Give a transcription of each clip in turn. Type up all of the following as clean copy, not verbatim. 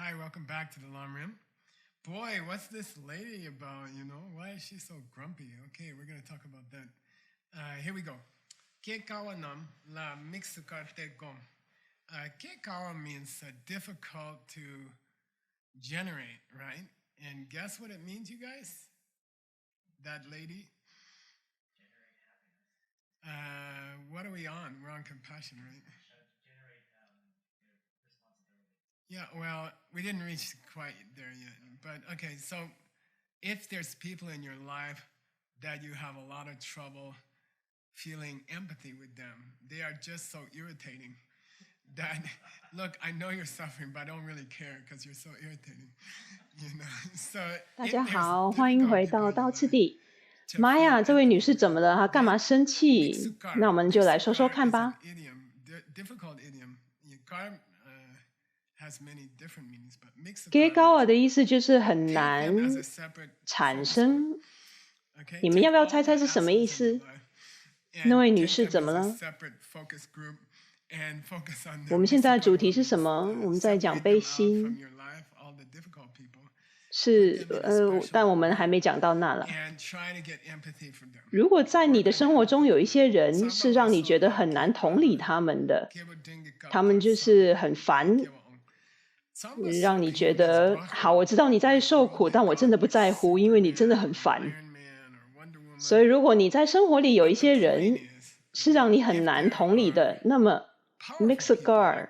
Hi, welcome back to the Long Rim. Boy, what's this lady about, Why is she so grumpy? Okay, we're going to talk about that. Here we go. Ke kawa nam la mixukarte gom. Ke kawa means difficult to generate, right? And guess what it means, you guys? That lady? What are we on? We're on compassion, right? Yeah, well, we didn't reach quite there yet. But okay, so if there's people in your life that you have a lot of trouble feeling empathy with them, they are just so irritating that, look, I know you're suffering, but I don't really care because you're so irritating. So 大家好，欢迎回到道次第。妈呀，这位女士怎么了？她干嘛生气？那我们就来说说看吧。给高尔的意思就是很难产生。你们要不要猜猜是什么意思？那位女士怎么了？我们现在的主题是什么？我们在讲悲心。但我们还没讲到那了。如果在你的生活中有一些人是让你觉得很难同理他们的，他们就是很烦，让你觉得好，我知道你在受苦，但我真的不在乎，因为你真的很烦。所以如果你在生活里有一些人是让你很难同理的，那么 Mixagar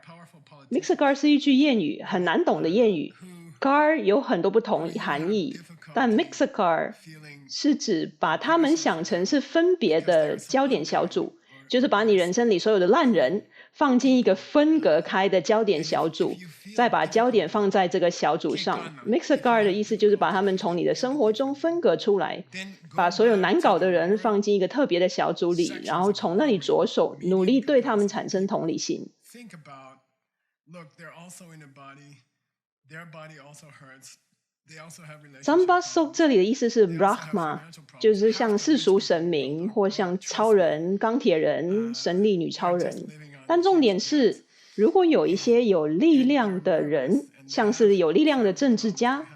是一句谚语，很难懂的谚语。Gar 有很多不同含义，但 Mixagar 是指把他们想成是分别的焦点小组，就是把你人生里所有的烂人放进一个分隔开的焦点小组，再把焦点放在这个小组上。Mixagar 的意思就是把他们从你的生活中分隔出来，把所有难搞的人放进一个特别的小组里，然后从那里着手努力对他们产生同理心。Zambasok 这里的意思是 Brahma， 就是像世俗神明或像超人、钢铁人、神力女超人。但重点是，如果有一些有力量的人，像是有力量的政治家，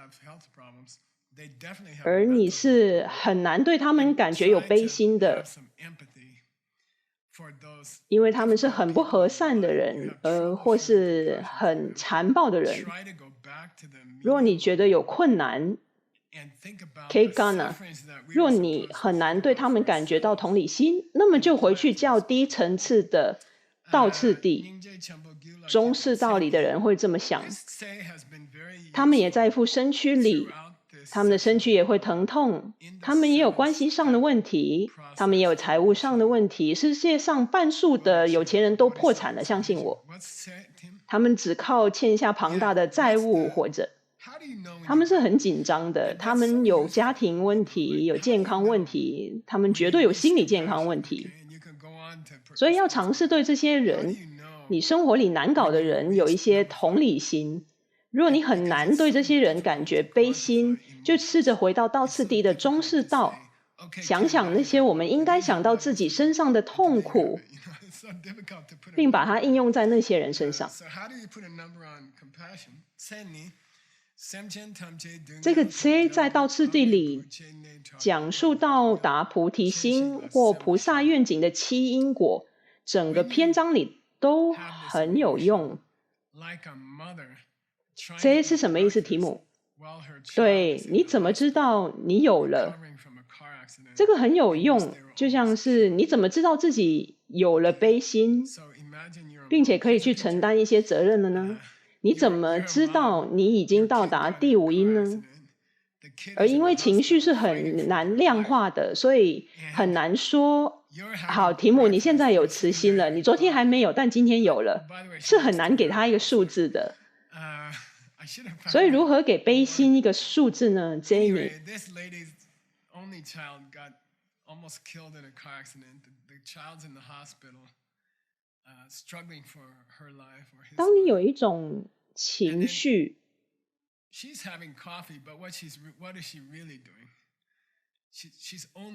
而你是很难对他们感觉有悲心的，因为他们是很不和善的人，或是很残暴的人。如果你觉得有困难 若你很难对他们感觉到同理心，那么就回去较低层次的道次第中士道里的人会这么想，他们也在一副身躯里，他们的身躯也会疼痛，他们也有关系上的问题，他们也有财务上的问题，世界上半数的有钱人都破产了，相信我，他们只靠欠下庞大的债务活着，他们是很紧张的，他们有家庭问题，有健康问题，他们绝对有心理健康问题，所以要尝试对这些人，你生活里难搞的人有一些同理心。如果你很难对这些人感觉悲心，就试着回到道次第的中士道，想想那些我们应该想到自己身上的痛苦，并把它应用在那些人身上。这个 C 在道次第里讲述到达菩提心或菩萨愿景的7因果，整个篇章里都很有用。C 是什么意思？题目？对，你怎么知道你有了？这个很有用，就像是你怎么知道自己有了悲心，并且可以去承担一些责任了呢？你怎么知道你已经到达第5因呢？而因为情绪是很难量化的，所以很难说。好，题目，你现在有慈心了，你昨天还没有，但今天有了，是很难给他一个数字的。所以如何给悲心一个数字呢 ？Jamie。当你有一种情绪，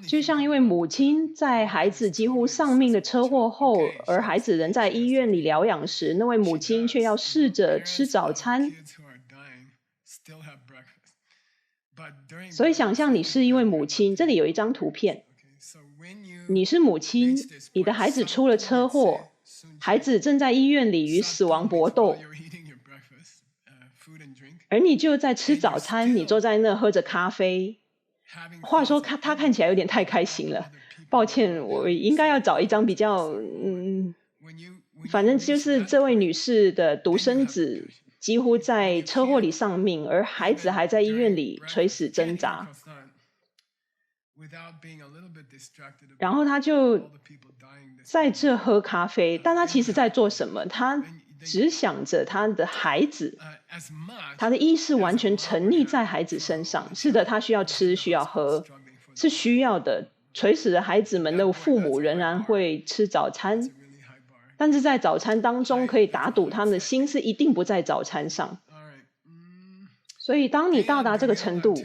就像一位母亲在孩子几乎丧命的车祸后，而孩子仍在医院里疗养时，那位母亲却要试着吃早餐，所以想象你是一位母亲，这里有一张图片，你是母亲，你的孩子出了车祸，孩子正在医院里与死亡搏斗，而你就在吃早餐，你坐在那喝着咖啡。话说他看起来有点太开心了，抱歉，我应该要找一张比较反正就是这位女士的独生子几乎在车祸里丧命，而孩子还在医院里垂死挣扎。然后他就在这喝咖啡，但他其实在做什么？他只想着他的孩子，他的意识完全沉溺在孩子身上。是的，他需要吃，需要喝，是需要的。垂死的孩子们的父母仍然会吃早餐，但是在早餐当中可以打赌他们的心思一定不在早餐上。所以当你到达这个程度，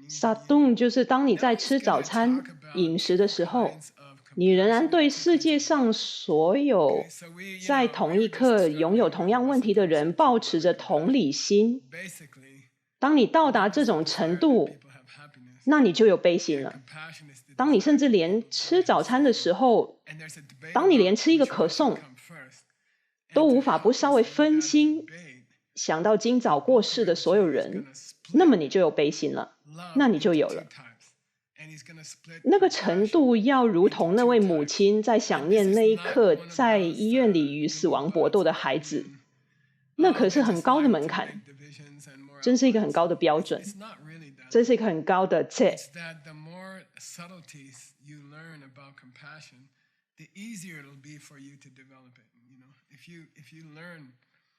撒动就是当你在吃早餐饮食的时候，你仍然对世界上所有在同一刻拥有同样问题的人抱持着同理心。当你到达这种程度，那你就有悲心了。当你甚至连吃早餐的时候，当你连吃一个可颂都无法不稍微分心，想到今早过世的所有人，那么你就有悲心了，那你就有了。那个程度要如同那位母亲在想念那一刻在医院里与死亡搏斗的孩子，那可是很高的门槛，真是一个很高的标准，这是一个很高的界。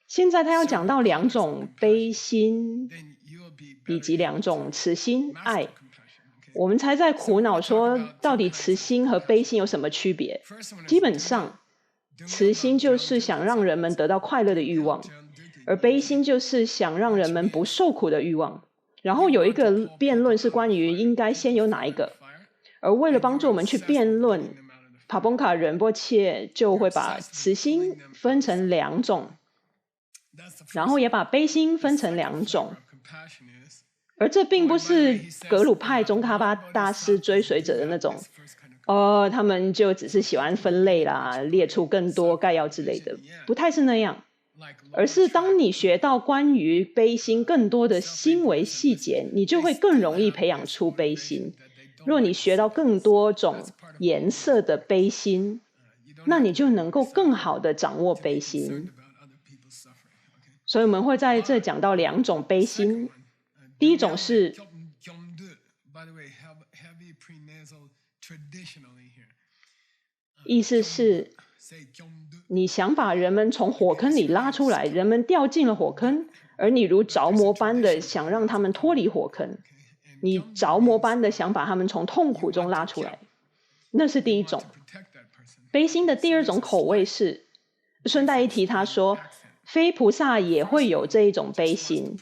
现在他要讲到两种悲心以及两种慈心爱，我们才在苦恼说到底慈心和悲心有什么区别。基本上慈心就是想让人们得到快乐的欲望，而悲心就是想让人们不受苦的欲望。然后有一个辩论是关于应该先有哪一个，而为了帮助我们去辩论，帕崩卡仁波切就会把慈心分成两种，然后也把悲心分成两种。而这并不是格鲁派宗喀巴大师追随者的那种他们就只是喜欢分类啦，列出更多概要之类的，不太是那样。而是当你学到关于悲心更多的心为细节，你就会更容易培养出悲心。若你学到更多种颜色的悲心，那你就能够更好的掌握悲心。所以我们会在这讲到两种悲心。第一种是意思是你想把人们从火坑里拉出来，人们掉进了火坑，而你如着魔般的想让他们脱离火坑，你着魔般的想把他们从痛苦中拉出来，那是第一种。悲心的第二种口味是，顺带一提他说非菩萨也会有这一种悲心，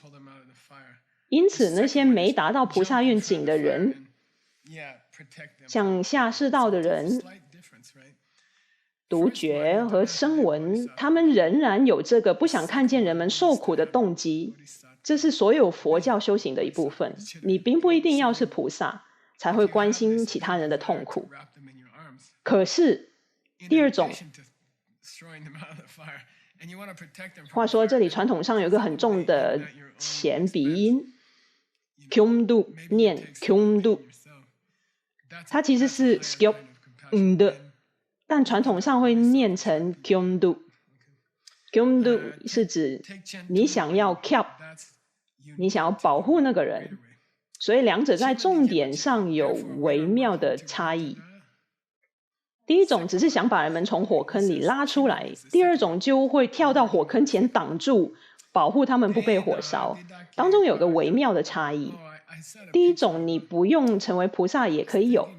因此那些没达到菩萨愿景的人，像下士道的人，独觉和声闻，他们仍然有这个不想看见人们受苦的动机，这是所有佛教修行的一部分。你并不一定要是菩萨才会关心其他人的痛苦。可是第二种，话说这里传统上有一个很重的前鼻音 kyumdu 念 kyumdu， 它其实是 skop 的，但传统上会念成 kyumdu。 kyumdu 是指你想要 kyap， 你想要保护那个人，所以两者在重点上有微妙的差异。第一种只是想把人们从火坑里拉出来，第二种就会跳到火坑前挡住，保护他们不被火烧，当中有个微妙的差异。第一种你不用成为菩萨也可以有，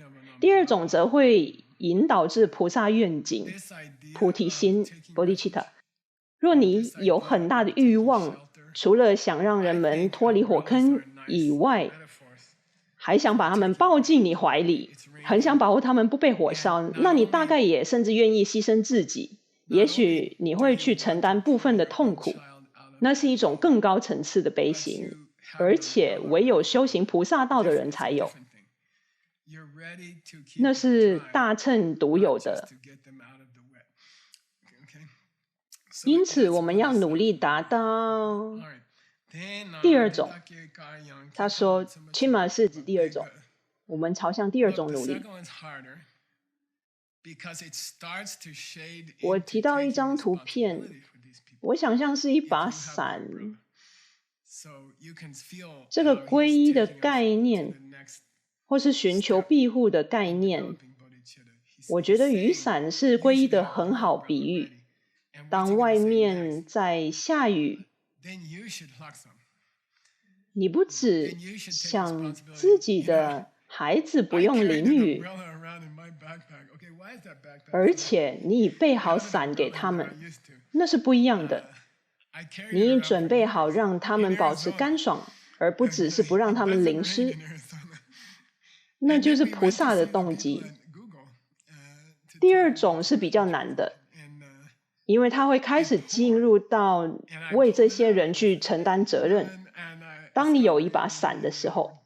第二种则会引导至菩萨愿景菩提心 bodhicitta。 若你有很大的欲望，除了想让人们脱离火坑以外，还想把他们抱进你怀里，很想保护他们不被火烧，那你大概也甚至愿意牺牲自己，也许你会去承担部分的痛苦。那是一种更高层次的悲心，而且唯有修行菩萨道的人才有。那是大乘独有的。因此我们要努力达到第二种。他说 Chima 是指第二种，我们朝向第二种努力。我提到一张图片，我想象是一把伞。这个皈依的概念或是寻求庇护的概念，我觉得雨伞是皈依的很好比喻。当外面在下雨，你不只想自己的孩子不用淋雨，而且你已备好伞给他们，那是不一样的。你已准备好让他们保持干爽，而不只是不让他们淋湿。那就是菩萨的动机。第二种是比较难的，因为他会开始进入到为这些人去承担责任。当你有一把伞的时候，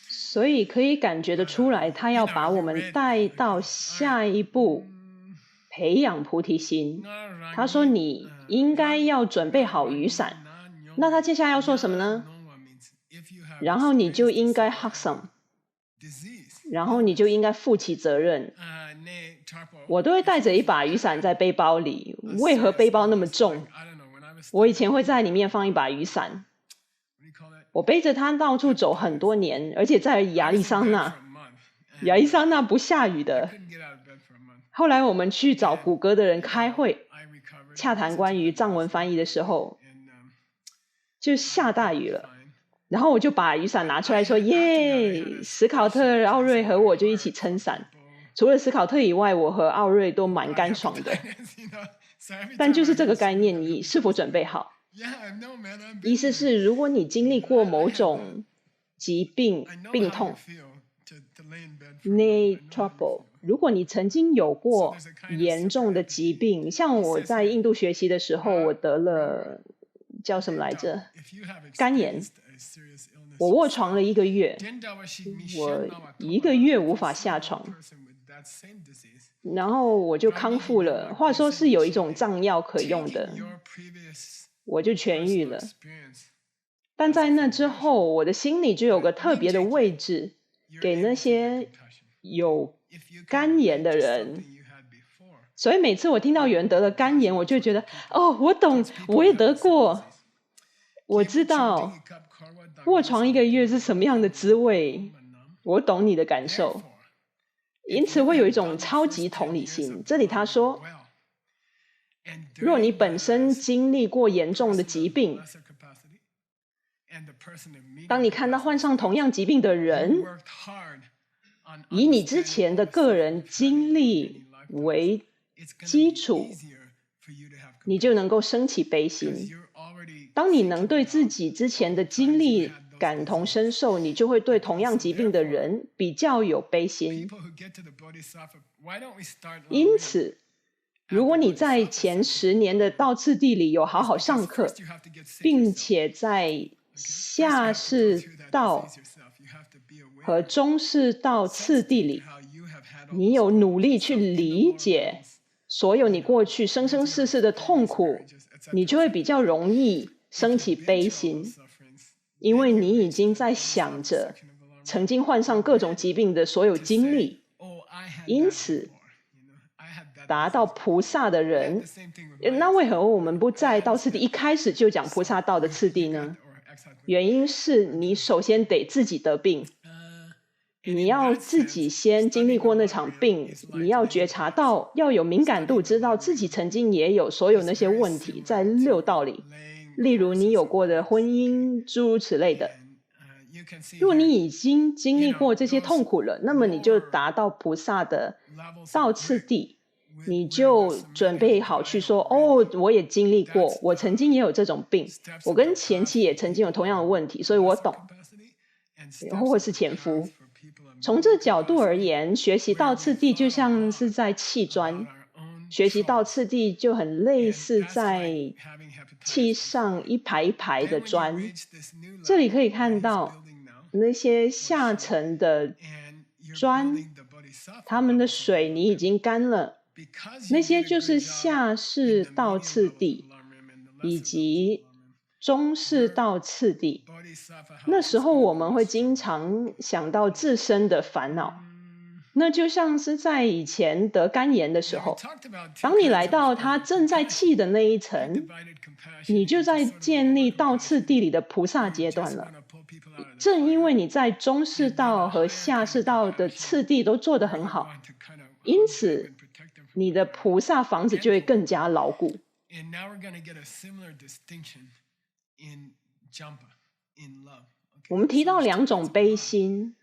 所以可以感觉得出来，他要把我们带到下一步，培养菩提心。他说你应该要准备好雨伞。那他接下来要说什么呢？然后你就应该 haksam， 然后你就应该负起责任。我都会带着一把雨伞在背包里，为何背包那么重？我以前会在里面放一把雨伞，我背着它到处走很多年，而且在亚利桑那不下雨的。后来我们去找谷歌的人开会，洽谈关于藏文翻译的时候，就下大雨了。然后我就把雨伞拿出来说，耶，史考特、奥瑞和我就一起撑伞。除了史考特以外，我和奥瑞都蛮干爽的。但就是这个概念，你是否准备好？意思是，如果你经历过某种疾病、病痛 knee trouble， 如果你曾经有过严重的疾病，像我在印度学习的时候，我得了叫什么来着？肝炎。我卧床了1个月，我1个月无法下床，然后我就康复了。话说是有一种藏药可用的，我就痊愈了。但在那之后，我的心里就有个特别的位置，给那些有肝炎的人。所以每次我听到有人得了肝炎，我就觉得，哦，我懂，我也得过。我知道卧床1个月是什么样的滋味，我懂你的感受，因此会有一种超级同理心。这里他说，若你本身经历过严重的疾病，当你看到患上同样疾病的人，以你之前的个人经历为基础，你就能够升起悲心。当你能对自己之前的经历感同身受，你就会对同样疾病的人比较有悲心。因此，如果你在前10年的道次第里有好好上课，并且在下士道和中士道次第里，你有努力去理解所有你过去生生世世的痛苦，你就会比较容易升起悲心，因为你已经在想着曾经患上各种疾病的所有经历。因此达到菩萨的人，那为何我们不在道次第一开始就讲菩萨道的次第呢？原因是你首先得自己得病，你要自己先经历过那场病，你要觉察到，要有敏感度，知道自己曾经也有所有那些问题在6道里，例如你有过的婚姻，诸如此类的。如果你已经经历过这些痛苦了，那么你就达到菩萨的道次第，你就准备好去说，哦，我也经历过，我曾经也有这种病，我跟前妻也曾经有同样的问题，所以我懂，或是前夫。从这角度而言，学习道次第就像是在砌砖，学习倒次第就很类似在砌上一排一排的砖。这里可以看到那些下层的砖，它们的水泥已经干了，那些就是下士道次第以及中士道次第。那时候我们会经常想到自身的烦恼，那就像是在以前得肝炎的时候，当你来到他正在气的那一层，你就在建立道次第里的菩萨阶段了。正因为你在中士道和下士道的次第都做得很好，因此你的菩萨房子就会更加牢固。我们提到2种悲心，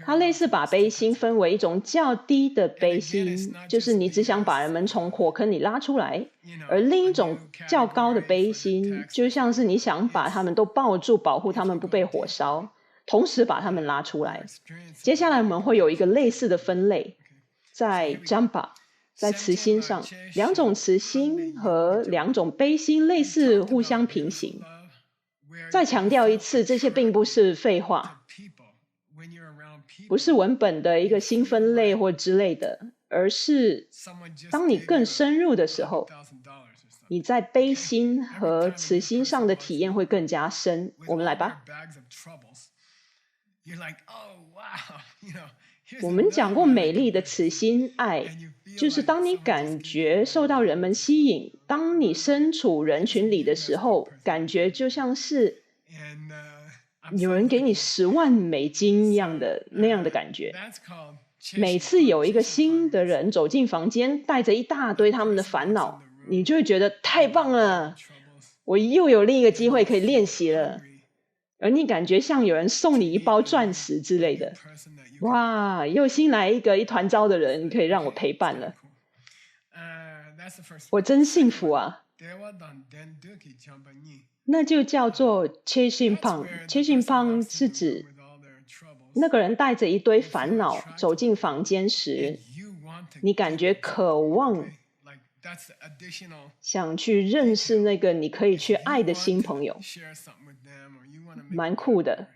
它类似把悲心分为一种较低的悲心，就是你只想把人们从火坑里拉出来，而另一种较高的悲心，就像是你想把他们都抱住，保护他们不被火烧，同时把他们拉出来。接下来我们会有一个类似的分类，在 Jampa， 在慈心上，2种慈心和2种悲心类似互相平行。再强调一次，这些并不是废话，不是文本的一个新分类或之类的，而是当你更深入的时候，你在悲心和慈心上的体验会更加深。我们来吧。我们讲过美丽的慈心爱，就是当你感觉受到人们吸引，当你身处人群里的时候，感觉就像是有人给你10万美金一样的那样的感觉。每次有一个新的人走进房间，带着一大堆他们的烦恼，你就会觉得太棒了，我又有另一个机会可以练习了。而你感觉像有人送你一包钻石之类的，哇，又新来一团糟的人可以让我陪伴了，我真幸福啊。那就叫做 chasing pang。chasing pang 是指那个人带着一堆烦恼走进房间时，你感觉渴望想去认识那个你可以去爱的新朋友，蛮酷的。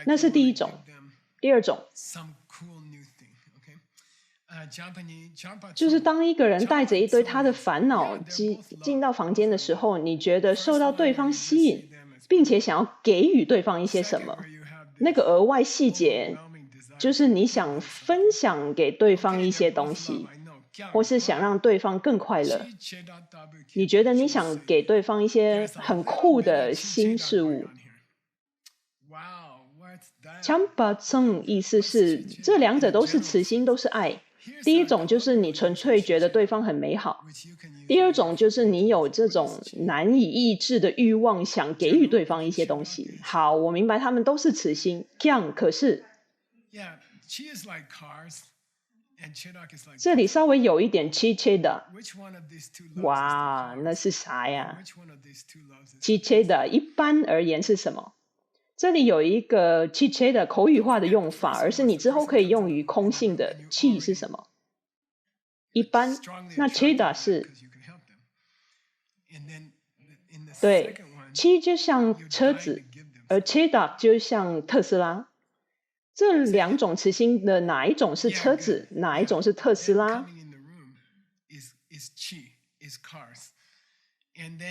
那是第一种。第二种就是当一个人带着一堆他的烦恼进到房间的时候，你觉得受到对方吸引，并且想要给予对方一些什么，那个额外细节就是你想分享给对方一些东西，或是想让对方更快乐，你觉得你想给对方一些很酷的新事物。Champa Tsung 意思是这2者都是慈心，都是爱。第一种就是你纯粹觉得对方很美好，第二种就是你有这种难以抑制的欲望，想给予对方一些东西。好，我明白他们都是慈心，可是这里稍微有一点 chicheda。 哇，那是啥呀？ chicheda 一般而言是什么？这里有一个 chicheda 口语化的用法，而是你之后可以用于空性的。chi 是什么？一般。那 cheda 是对， chi 就像车子，而 cheda 就像特斯拉。这2种慈心的哪一种是车子，哪一种是特斯拉？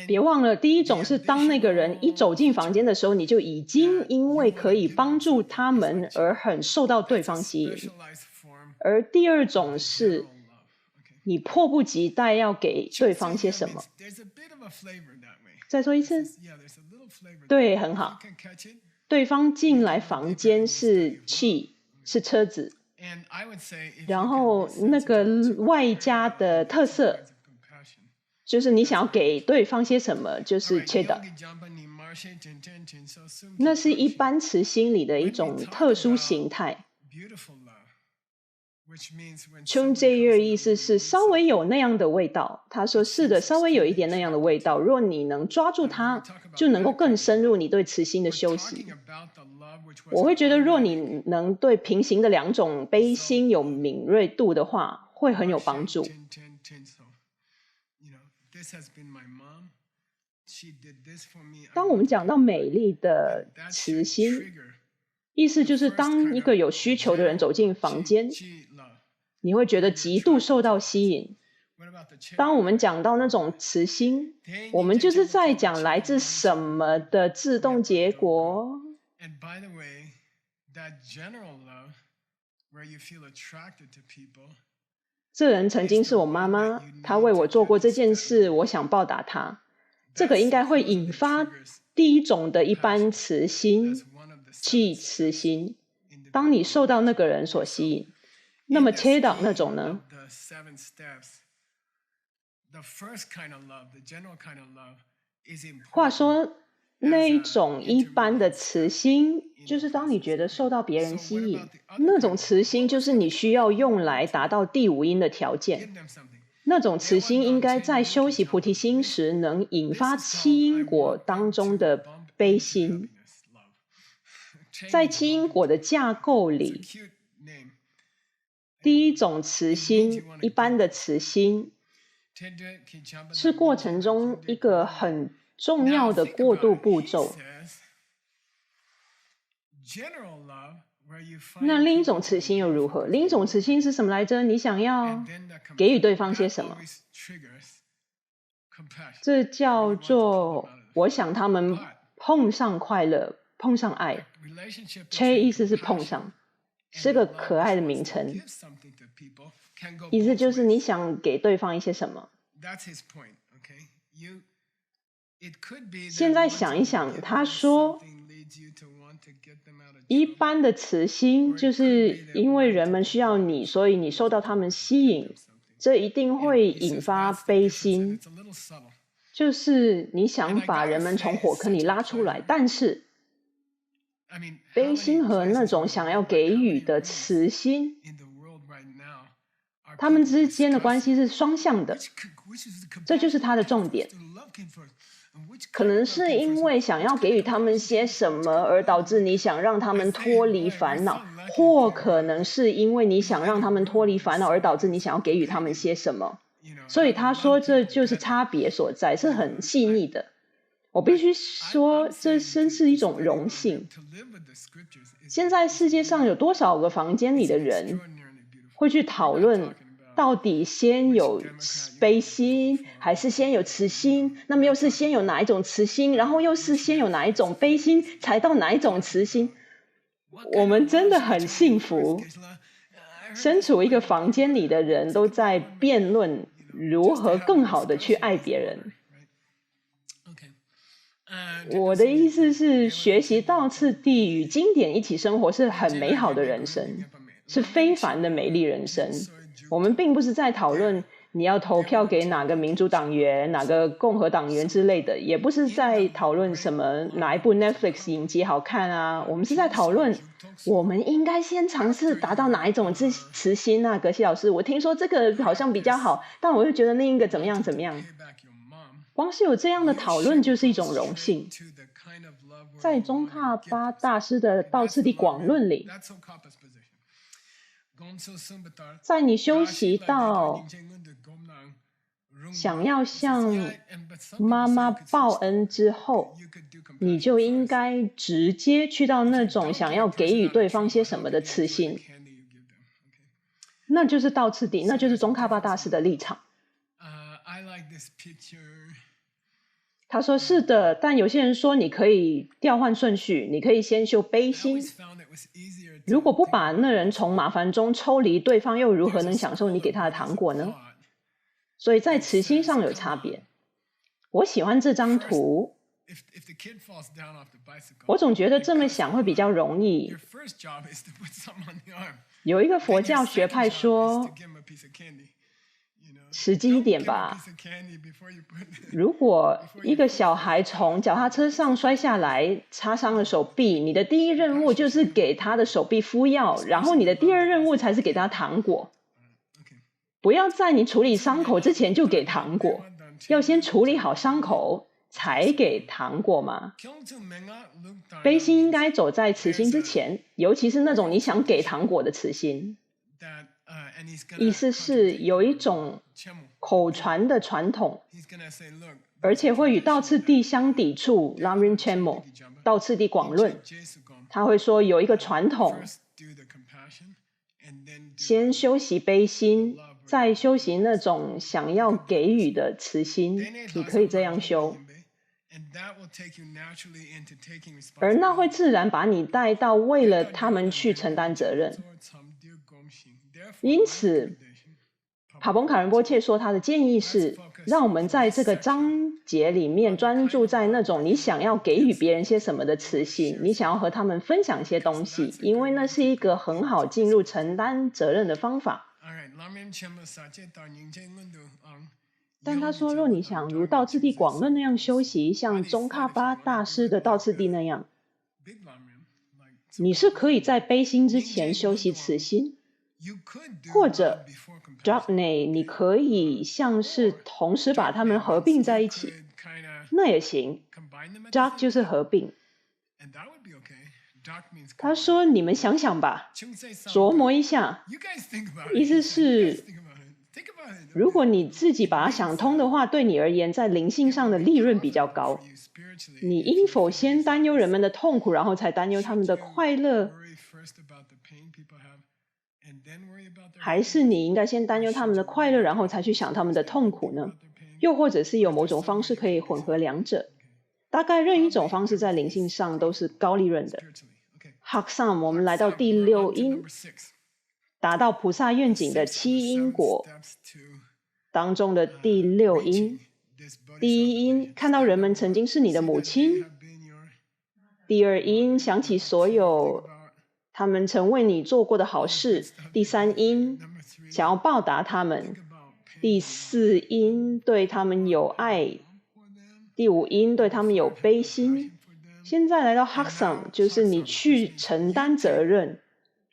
别忘了，第一种是当那个人一走进房间的时候，你就已经因为可以帮助他们而很受到对方吸引，而第二种是你迫不及待要给对方些什么。再说一次。对，很好。对方进来房间是气，是车子，然后那个外加的特色就是你想要给对方些什么，就是 cheda。 那是一般慈心里的一种特殊形态。Chungjae 意思是稍微有那样的味道。他说是的，稍微有一点那样的味道。若你能抓住它，就能够更深入你对慈心的修习。我会觉得，若你能对平行的2种悲心有敏锐度的话，会很有帮助。当我们讲到美丽的慈心，意思就是当一个有需求的人走进房间，你会觉得极度受到吸引。当我们讲到那种慈心，我们就是在讲来自什么的自动结果。这人曾经是我妈妈，她为我做过这件事，我想报答她。这个应该会引发第一种的一般慈心，即慈心。当你受到那个人所吸引，那么切档那种呢？话说，那一种一般的慈心，就是当你觉得受到别人吸引，那种慈心就是你需要用来达到第五因的条件。那种慈心应该在修习菩提心时能引发七因果当中的悲心。在七因果的架构里，第一种慈心，一般的慈心，是过程中一个很重要的过渡步骤。那另一种慈心又如何？另一种慈心是什么来着？你想要给予对方些什么？这叫做我想他们碰上快乐，碰上爱。切意思是碰上，是个可爱的名称，意思就是你想给对方一些什么。现在想一想，他说一般的慈心就是因为人们需要你，所以你受到他们吸引，这一定会引发悲心，就是你想把人们从火坑里拉出来。但是悲心和那种想要给予的慈心，他们之间的关系是双向的，这就是它的重点。可能是因为想要给予他们些什么而导致你想让他们脱离烦恼，或可能是因为你想让他们脱离烦恼而导致你想要给予他们些什么。所以他说这就是差别所在，是很细腻的。我必须说，这真是一种荣幸。现在世界上有多少个房间里的人会去讨论到底先有悲心还是先有慈心？那么又是先有哪一种慈心，然后又是先有哪一种悲心，才到哪一种慈心？我们真的很幸福，身处一个房间里的人都在辩论如何更好的去爱别人。我的意思是，学习道次第与经典一起生活是很美好的人生，是非凡的美丽人生。我们并不是在讨论你要投票给哪个民主党员、哪个共和党员之类的，也不是在讨论什么哪一部 Netflix 影集好看啊。我们是在讨论，我们应该先尝试达到哪一种慈心啊？格西老师，我听说这个好像比较好，但我又觉得另一个怎么样怎么样。光是有这样的讨论就是一种荣幸。在宗喀巴大师的道次第广论里，在你修习到想要向妈妈报恩之后，你就应该直接去到那种想要给予对方些什么的慈心，那就是道次第，那就是宗喀巴大师的立场。他说是的，但有些人说你可以调换顺序，你可以先修悲心。如果不把那人从麻烦中抽离，对方又如何能享受你给他的糖果呢？所以在慈心上有差别。我喜欢这张图，我总觉得这么想会比较容易。有一个佛教学派说，实际一点吧，如果一个小孩从脚踏车上摔下来，擦伤了手臂，你的第一任务就是给他的手臂敷药，然后你的第二任务才是给他糖果。不要在你处理伤口之前就给糖果，要先处理好伤口才给糖果嘛。悲心应该走在慈心之前，尤其是那种你想给糖果的慈心。意思是有一种口传的传统，而且会与道次第相抵触 Lamrim Chenmo 道次第广论。他会说有一个传统，先修习悲心，再修习那种想要给予的慈心，你可以这样修。而那会自然把你带到为了他们去承担责任。因此帕蓬卡仁波切说他的建议是让我们在这个章节里面专注在那种你想要给予别人些什么的慈心，你想要和他们分享一些东西，因为那是一个很好进入承担责任的方法。但他说若你想如道次第广论那样修习，像宗喀巴大师的道次第那样，你是可以在悲心之前修习慈心，或者 Japne 你可以像是同时把它们合并在一起，那也行。Jap 就是合并。他说你们想想吧，琢磨一下，意思是如果你自己把它想通的话，对你而言在灵性上的利润比较高。你应否先担忧人们的痛苦，然后才担忧他们的快乐？还是你应该先担忧他们的快乐，然后才去想他们的痛苦呢？又或者是有某种方式可以混合两者？大概任一种方式在灵性上都是高利润的。Haksam 我们来到第6因，达到菩萨愿景的7因果当中的第6因。第1因，看到人们曾经是你的母亲。第2因，想起所有他们曾为你做过的好事。第3因，想要报答他们。第4因，对他们有爱。第5因，对他们有悲心。现在来到 Haksam， 就是你去承担责任。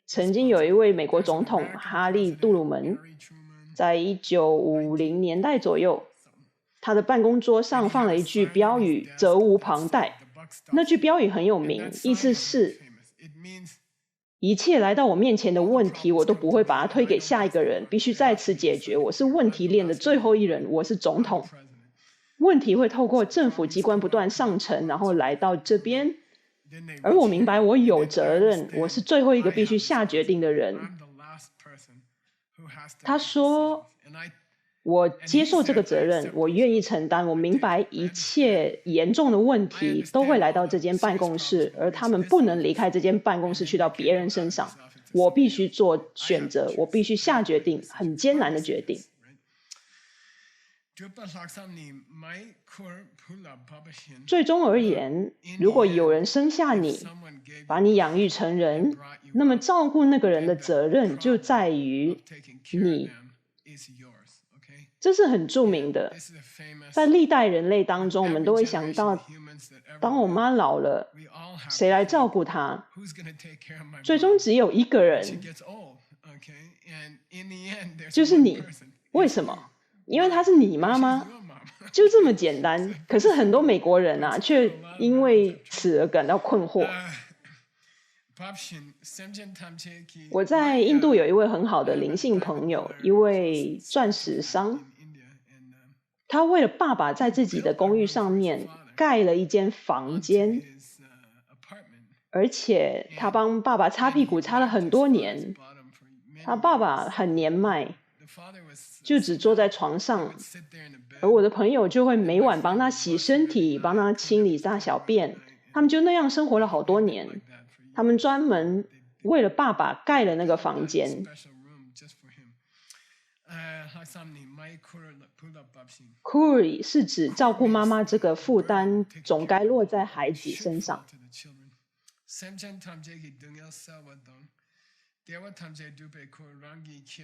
曾经有一位美国总统哈利·杜鲁门，在1950年代左右，他的办公桌上放了一句标语，责无旁贷。那句标语很有名，意思是一切来到我面前的问题，我都不会把它推给下一个人，必须在此解决。我是问题链的最后一人，我是总统。问题会透过政府机关不断上层，然后来到这边。而我明白我有责任，我是最后一个必须下决定的人。他说我接受这个责任，我愿意承担，我明白一切严重的问题都会来到这间办公室，而他们不能离开这间办公室去到别人身上。我必须做选择，我必须下决定，很艰难的决定。最终而言，如果有人生下你，把你养育成人，那么照顾那个人的责任就在于你。这是很著名的，在历代人类当中，我们都会想到，当我妈老了，谁来照顾她？最终只有一个人，就是你。为什么？因为她是你妈妈，就这么简单。可是很多美国人啊，却因为此而感到困惑。我在印度有一位很好的灵性朋友，一位钻石商，他为了爸爸在自己的公寓上面盖了一间房间，而且他帮爸爸擦屁股擦了很多年。他爸爸很年迈，就只坐在床上，而我的朋友就会每晚帮他洗身体，帮他清理大小便。他们就那样生活了好多年。他们专门为了爸爸盖了那个房间。Kuri 是指照顾妈妈这个负担总该落在孩子身上。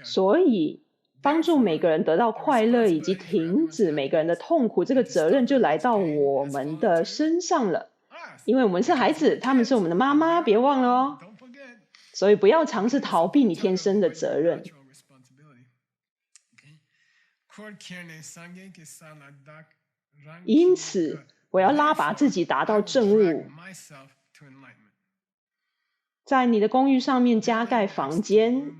所以帮助每个人得到快乐以及停止每个人的痛苦，这个责任就来到我们的身上了。因为我们是孩子，他们是我们的妈妈，别忘了哦。所以不要尝试逃避你天生的责任。因此，我要拉拔自己达到正悟。在你的公寓上面加盖房间，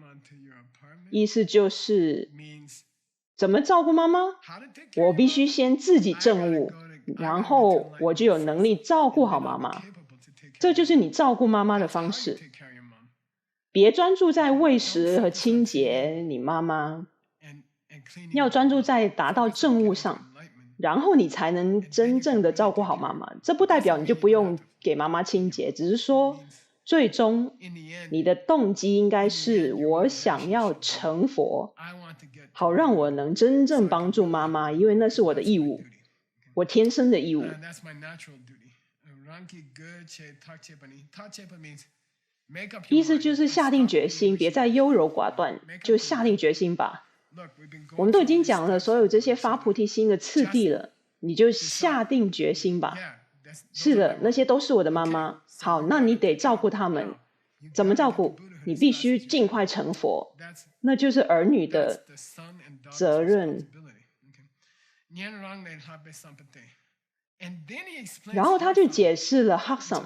意思就是怎么照顾妈妈，我必须先自己证悟，然后我就有能力照顾好妈妈。这就是你照顾妈妈的方式。别专注在喂食和清洁你妈妈，要专注在达到证悟上，然后你才能真正的照顾好妈妈。这不代表你就不用给妈妈清洁，只是说最终你的动机应该是我想要成佛，好让我能真正帮助妈妈，因为那是我的义务，我天生的义务。意思就是下定决心，别再优柔寡断，就下定决心吧。我们都已经讲了所有这些发菩提心的次第了，你就下定决心吧。是的，那些都是我的妈妈。好，那你得照顾他们。怎么照顾？你必须尽快成佛，那就是儿女的责任。然后他就解释了 Haksam，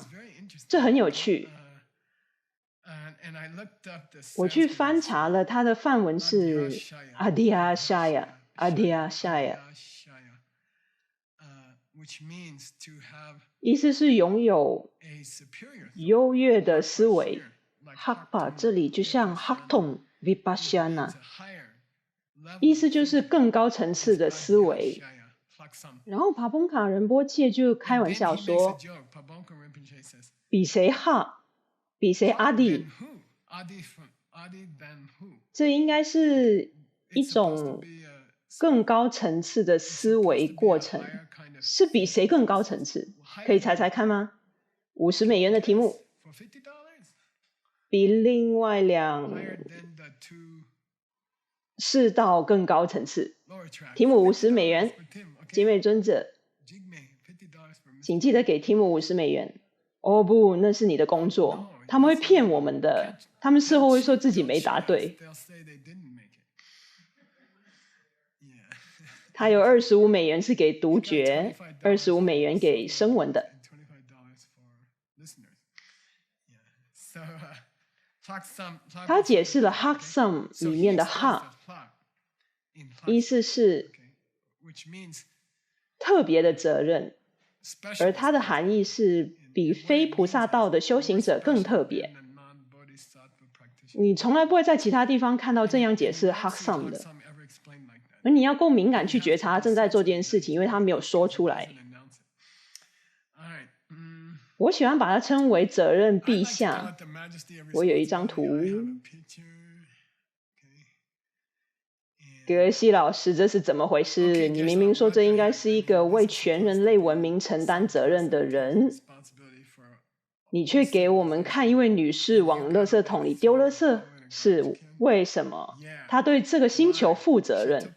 这很有趣。我去翻查了他的梵文是 Adhyashaya， 意思是拥有优越的思维。Hakpa 这里就像 Hakton Vipassana， 意思就是更高层次的思维。然后帕崩卡仁波切就开玩笑说，比谁哈，比谁阿弟，这应该是一种更高层次的思维过程，是比谁更高层次？可以猜猜看吗？50美元的题目，比另外世道更高层次。题目50美元，姐妹尊者，请记得给题目50美元。哦不，那是你的工作，他们会骗我们的，他们事后会说自己没答对。他有25美元是给读觉，25美元给声闻的。他解释了 Haksam 里面的 Ha， 意思是特别的责任，而它的含义是比非菩萨道的修行者更特别。你从来不会在其他地方看到这样解释 Haksam 的，而你要够敏感去觉察他正在做这件事情，因为他没有说出来。我喜欢把它称为责任陛下。我有一张图，格西老师，这是怎么回事？你明明说这应该是一个为全人类文明承担责任的人，你却给我们看一位女士往垃圾桶里丢垃圾，是为什么？她对这个星球负责任，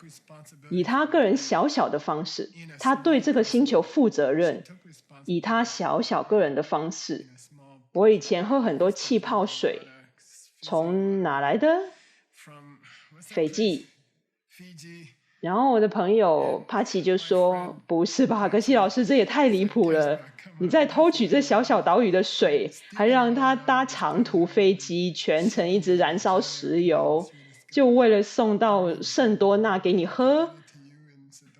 以她个人小小的方式，她对这个星球负责任，以她小小个人的方式。我以前喝很多气泡水，从哪来的？斐济。然后我的朋友帕奇就说：“不是吧，格西老师，这也太离谱了！你在偷取这小小岛屿的水，还让他搭长途飞机，全程一直燃烧石油，就为了送到圣多纳给你喝，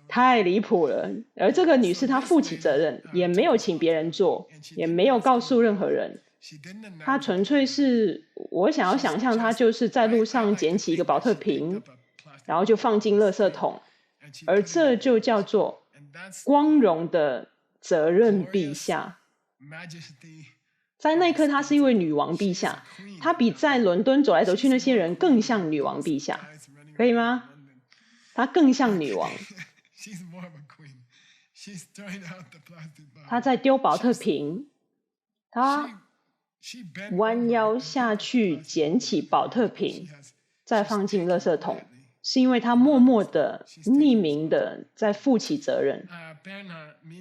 太离谱了。”而这个女士她负起责任，也没有请别人做，也没有告诉任何人。她纯粹是我想要想象，她就是在路上捡起一个保特瓶，然后就放进垃圾桶，而这就叫做光荣的责任陛下。在那一刻，她是一位女王陛下，她比在伦敦走来走去那些人更像女王陛下，可以吗？她更像女王。她在丢保特瓶，她弯腰下去捡起保特瓶，再放进垃圾桶。是因为他默默的、匿名的在负起责任。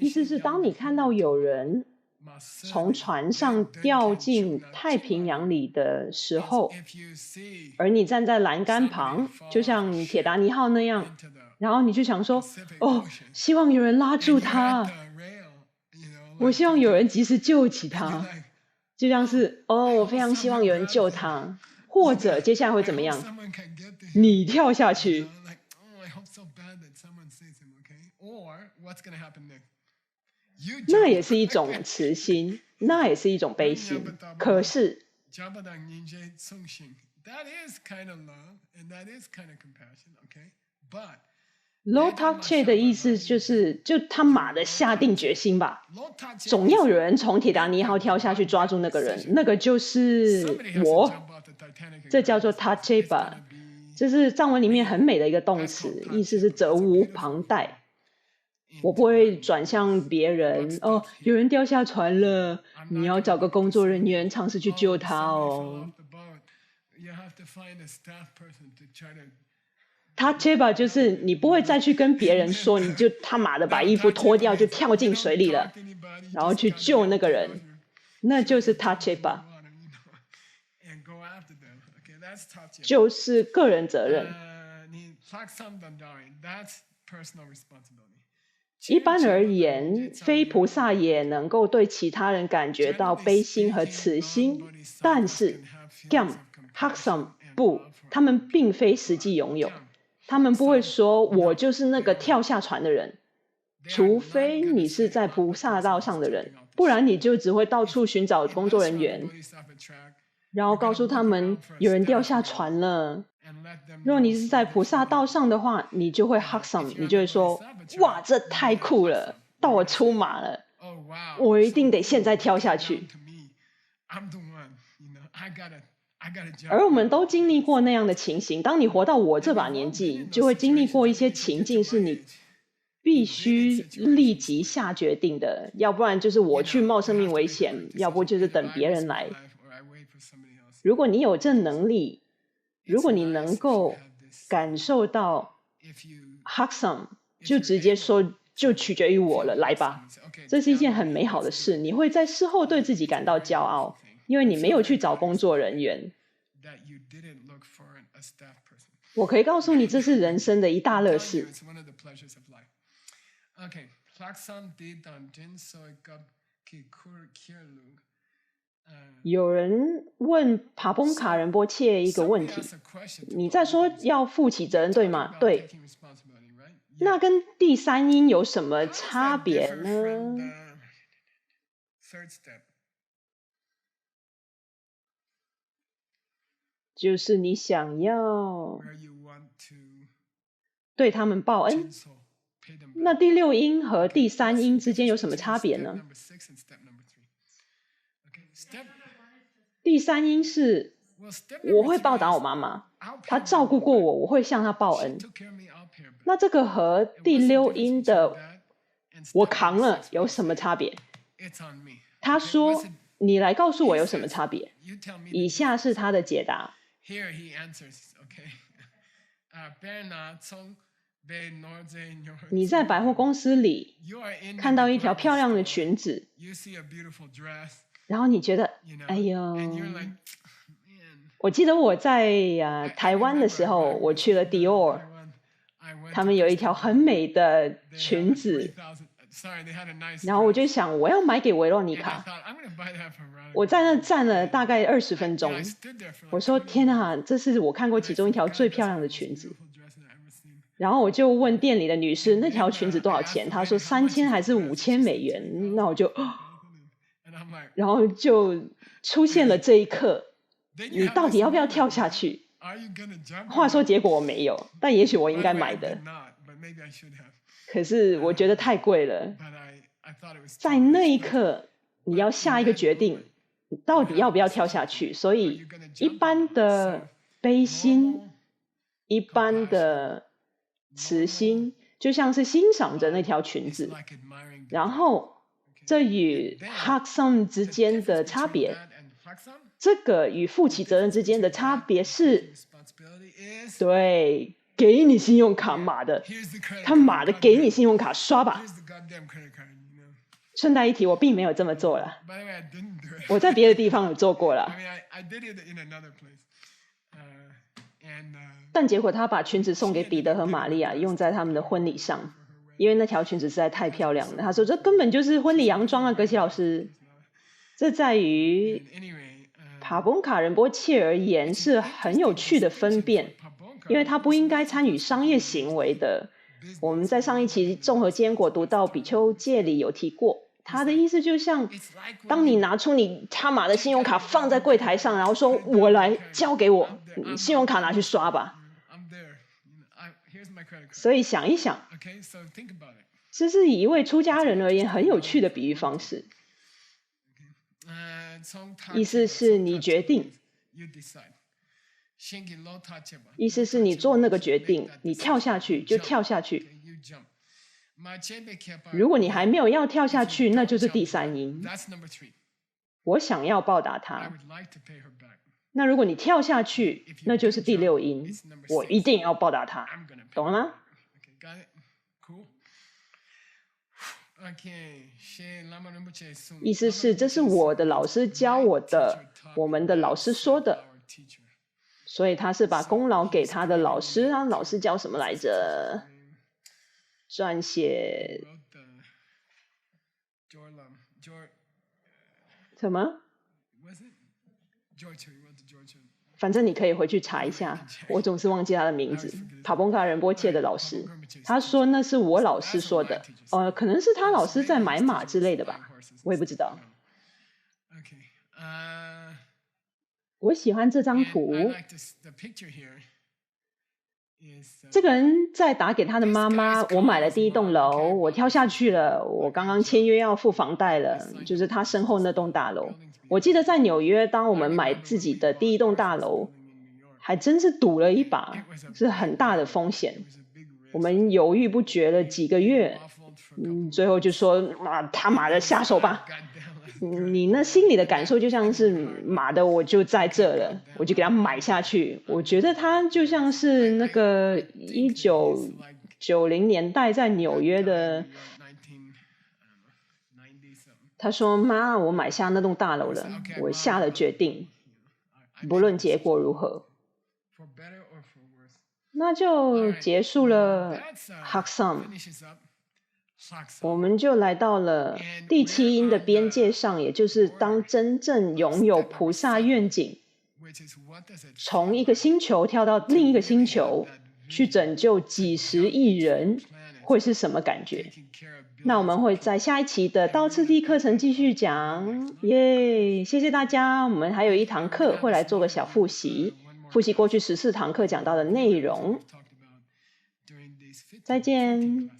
意思是，当你看到有人从船上掉进太平洋里的时候，而你站在栏杆旁，就像铁达尼号那样，然后你就想说：“哦，希望有人拉住他，我希望有人及时救起他。”就像是：“哦，我非常希望有人救他。”或者接下来会怎么样？你跳下去。那也是一种慈心，那也是一种悲心。可是 Lo Tak Che 的意思就是，就他妈的下定决心吧，总要有人从铁达尼号跳下去抓住那个人，那个就是我。这叫做 Tak Che Ba， 这是藏文里面很美的一个动词，意思是责无旁贷。我不会转向别人哦，有人掉下船了，你要找个工作人员尝试去救他哦。他切吧，就是你不会再去跟别人说，你就他妈的把衣服脱掉就跳进水里了，然后去救那个人，那就是他切吧，就是个人责任。一般而言，非菩萨也能够对其他人感觉到悲心和慈心，但是 Gyam Haksam 不，他们并非实际拥有。他们不会说我就是那个跳下船的人，除非你是在菩萨道上的人，不然你就只会到处寻找工作人员，然后告诉他们有人掉下船了。如果你是在菩萨道上的话，你就会 Haksam， 你就会说哇，这太酷了，到我出马了，我一定得现在跳下去。而我们都经历过那样的情形，当你活到我这把年纪，就会经历过一些情境是你必须立即下决定的，要不然就是我去冒生命危险，要不就是等别人来。如果你有这能力，如果你能够感受到 Haksam， 就直接说就取决于我了，来吧，这是一件很美好的事，你会在事后对自己感到骄傲，因为你没有去找工作人员。我可以告诉你，这是人生的一大乐事。有人问帕崩卡仁波切一个问题，你在说要负起责任，对吗？对。那跟第三因有什么差别呢？就是你想要对他们报恩。那第六因和第三因之间有什么差别呢？第三因是我会报答我妈妈，她照顾过我，我会向她报恩。那这个和第六因的我扛了有什么差别？他说你来告诉我有什么差别。以下是他的解答。你在百货公司里看到一条漂亮的裙子，然后你觉得哎呦，我记得我在台湾的时候，我去了 Dior， 他们有一条很美的裙子，然后我就想我要买给维洛妮卡。我在那站了大概20分钟，我说天哪，这是我看过其中一条最漂亮的裙子。然后我就问店里的女士那条裙子多少钱，她说3000还是5000美元。那我就然后就出现了这一刻，你到底要不要跳下去？话说结果我没有，但也许我应该买的，可是我觉得太贵了。在那一刻你要下一个决定，你到底要不要跳下去。所以一般的悲心，一般的慈心，就像是欣赏着那条裙子，然后这与 Haksam 之间的差别，这个与负起责任之间的差别是，对，给你信用卡码的，他妈的给你信用卡刷吧。顺带一提，我并没有这么做了，我在别的地方有做过了。但结果他把裙子送给彼得和玛利亚，用在他们的婚礼上，因为那条裙子实在太漂亮了。他说这根本就是婚礼洋装啊，格奇老师。这在于帕bon卡仁波切而言是很有趣的分辨，因为他不应该参与商业行为的。我们在上一期综合坚果读到比丘戒里有提过，他的意思就像当你拿出你他玛的信用卡放在柜台上，然后说我来交给我，信用卡拿去刷吧。所以想一想，这是以一位出家人而言很有趣的比喻方式。意思是你决定，意思是你做那个决定，你跳下去就跳下去。如果你还没有要跳下去，那就是第三因。我想要报答他。那如果你跳下去，那就是第六因。我一定要报答他，懂了吗？意思是这是我的老师教我的，我们的老师说的，所以他是把功劳给他的老师啊。老师教什么来着？撰写什么？反正你可以回去查一下，我总是忘记他的名字。帕bon卡仁波切的老师，他说那是我老师说的，可能是他老师在买马之类的吧，我也不知道。我喜欢这张图，这个人在打给他的妈妈，我买了第一栋楼，我跳下去了，我刚刚签约要付房贷了，就是他身后那栋大楼。我记得在纽约，当我们买自己的第一栋大楼，还真是赌了一把，是很大的风险。我们犹豫不决了几个月，最后就说他妈的下手吧。你那心里的感受就像是妈的我就在这了，我就给他买下去。我觉得他就像是那个1990年代在纽约的。他说妈，我买下那栋大楼了，我下了决定，不论结果如何。那就结束了 Haksam， 我们就来到了第七因的边界上，也就是当真正拥有菩萨愿景，从一个星球跳到另一个星球，去拯救几十亿人，会是什么感觉？那我们会在下一期的道次第课程继续讲，耶！谢谢大家，我们还有一堂课会来做个小复习，复习过去14堂课讲到的内容。再见。